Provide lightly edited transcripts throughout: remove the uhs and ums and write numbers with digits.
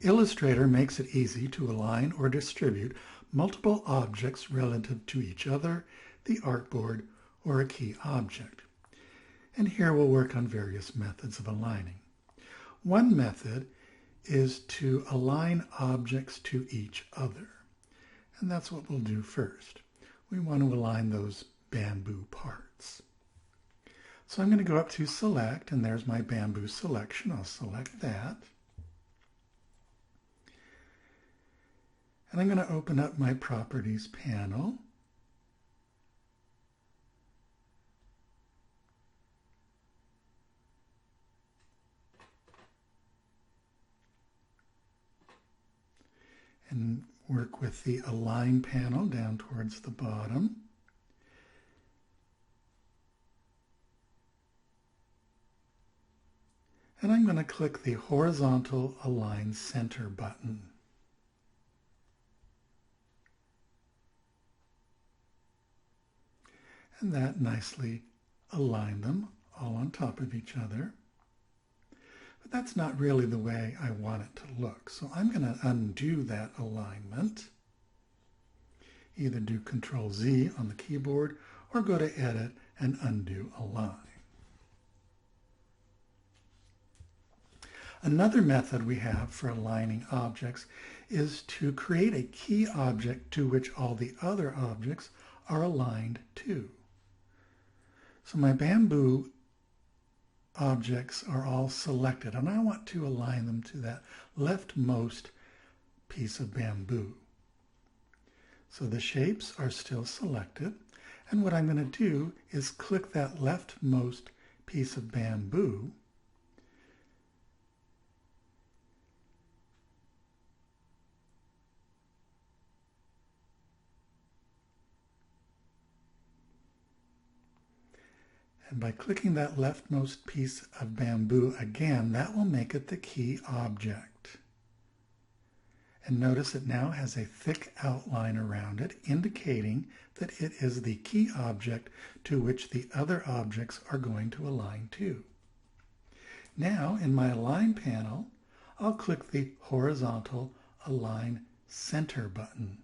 Illustrator makes it easy to align or distribute multiple objects relative to each other, the artboard, or a key object. And here we'll work on various methods of aligning. One method is to align objects to each other. And that's what we'll do first. We want to align those bamboo parts. So I'm going to go up to Select, and there's my bamboo selection. I'll select that. And I'm going to open up my Properties panel. And work with the Align panel down towards the bottom. And I'm going to click the Horizontal Align Center button. And that nicely aligned them all on top of each other. But that's not really the way I want it to look. So I'm going to undo that alignment. Either do Control Z on the keyboard or go to Edit and Undo Align. Another method we have for aligning objects is to create a key object to which all the other objects are aligned to. So my bamboo objects are all selected, and I want to align them to that leftmost piece of bamboo. So the shapes are still selected, and what I'm going to do is click that leftmost piece of bamboo and by clicking that leftmost piece of bamboo again, that will make it the key object. And notice it now has a thick outline around it, indicating that it is the key object to which the other objects are going to align to. Now, in my Align panel, I'll click the Horizontal Align Center button.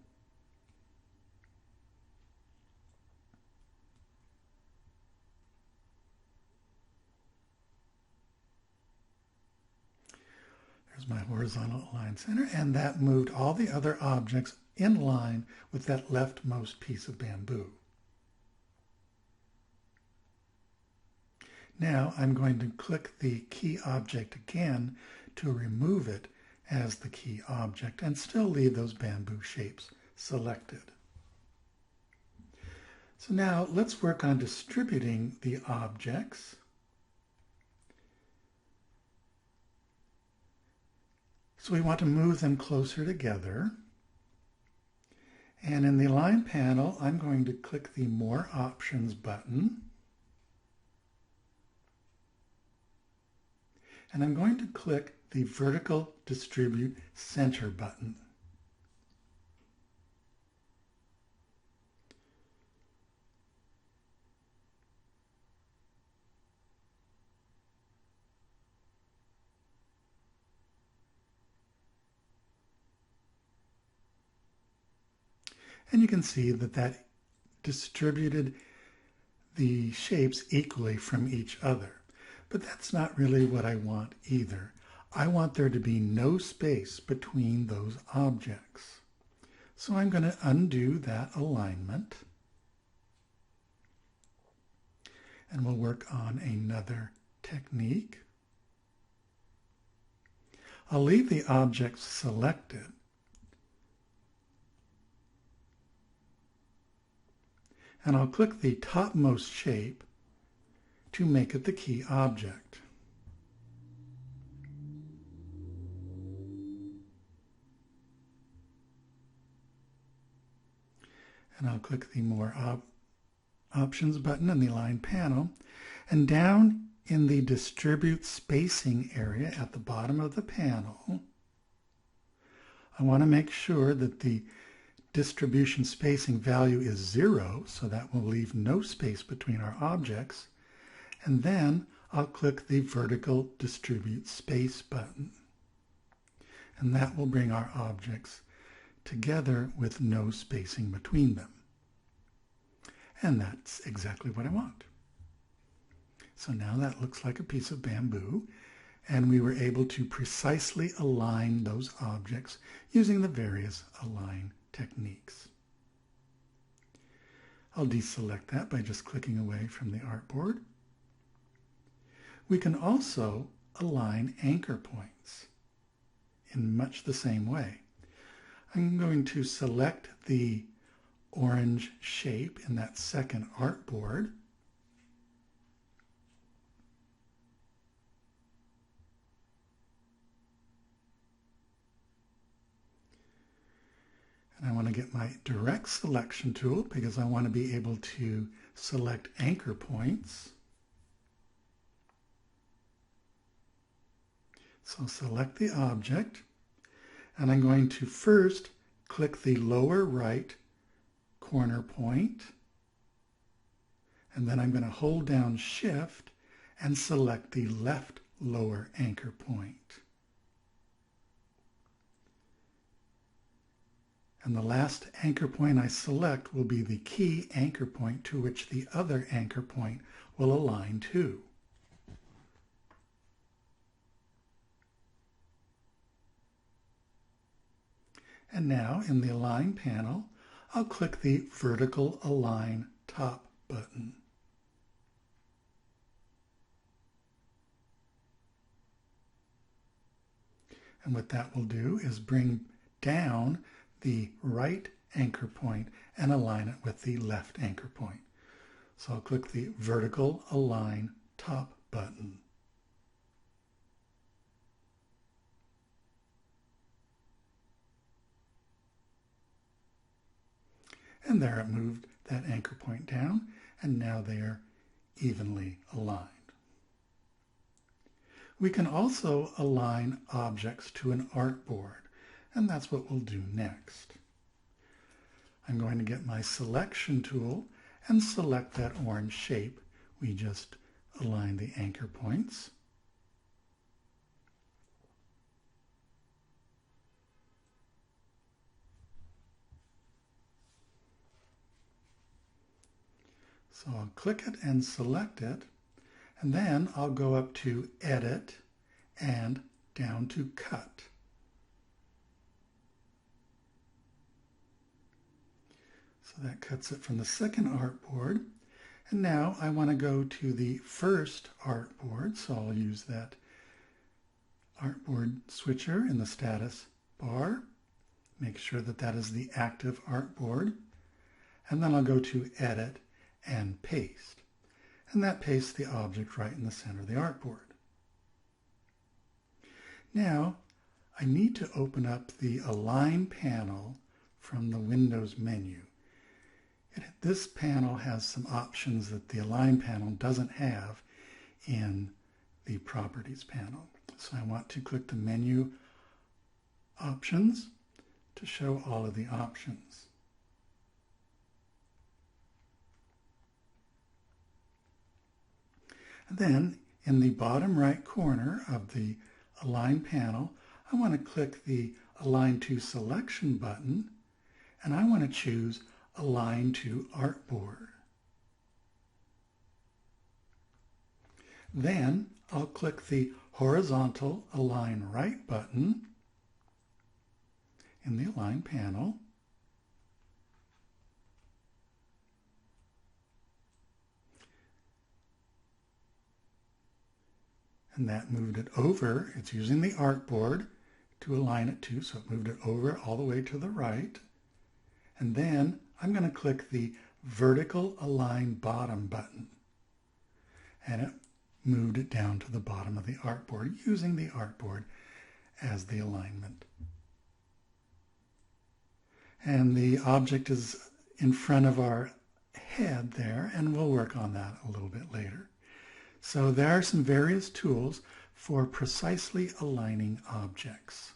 There's my Horizontal Align Center, and that moved all the other objects in line with that leftmost piece of bamboo. Now I'm going to click the key object again to remove it as the key object and still leave those bamboo shapes selected. So now let's work on distributing the objects. So we want to move them closer together. And in the Align panel, I'm going to click the More Options button. And I'm going to click the Vertical Distribute Center button. And you can see that that distributed the shapes equally from each other. But that's not really what I want either. I want there to be no space between those objects. So I'm going to undo that alignment. And we'll work on another technique. I'll leave the objects selected. And I'll click the topmost shape to make it the key object. And I'll click the More Options button in the Align panel. And down in the Distribute Spacing area at the bottom of the panel, I want to make sure that the distribution spacing value is 0, so that will leave no space between our objects. And then I'll click the Vertical Distribute Space button. and that will bring our objects together with no spacing between them. And that's exactly what I want. So now that looks like a piece of bamboo, and we were able to precisely align those objects using the various align techniques. I'll deselect that by just clicking away from the artboard. We can also align anchor points in much the same way. I'm going to select the orange shape in that second artboard. And I want to get my direct selection tool because I want to be able to select anchor points. So select the object, and I'm going to first click the lower right corner point, and then I'm going to hold down Shift and select the left lower anchor point. And the last anchor point I select will be the key anchor point to which the other anchor point will align to. And now in the Align panel, I'll click the Vertical Align Top button. And what that will do is bring down the right anchor point and align it with the left anchor point. So I'll click the Vertical Align Top button. And there it moved that anchor point down, and now they are evenly aligned. We can also align objects to an artboard, and that's what we'll do next. I'm going to get my selection tool and select that orange shape. We just aligned the anchor points. So I'll click it and select it, and then I'll go up to Edit and down to Cut. So that cuts it from the second artboard, and now I want to go to the first artboard, so I'll use that artboard switcher in the status bar. Make sure that that is the active artboard, and then I'll go to Edit and Paste. And that pastes the object right in the center of the artboard. Now, I need to open up the Align panel from the Windows menu. This panel has some options that the Align panel doesn't have in the Properties panel. So I want to click the Menu Options to show all of the options. And then in the bottom right corner of the Align panel, I want to click the Align to Selection button, and I want to choose Align to Artboard. Then I'll click the horizontal Align Right button in the Align panel. And that moved it over. It's using the artboard to align it to, so it moved it over all the way to the right. And then I'm going to click the Vertical Align Bottom button. And it moved it down to the bottom of the artboard, using the artboard as the alignment. And the object is in front of our head there, and we'll work on that a little bit later. So there are some various tools for precisely aligning objects.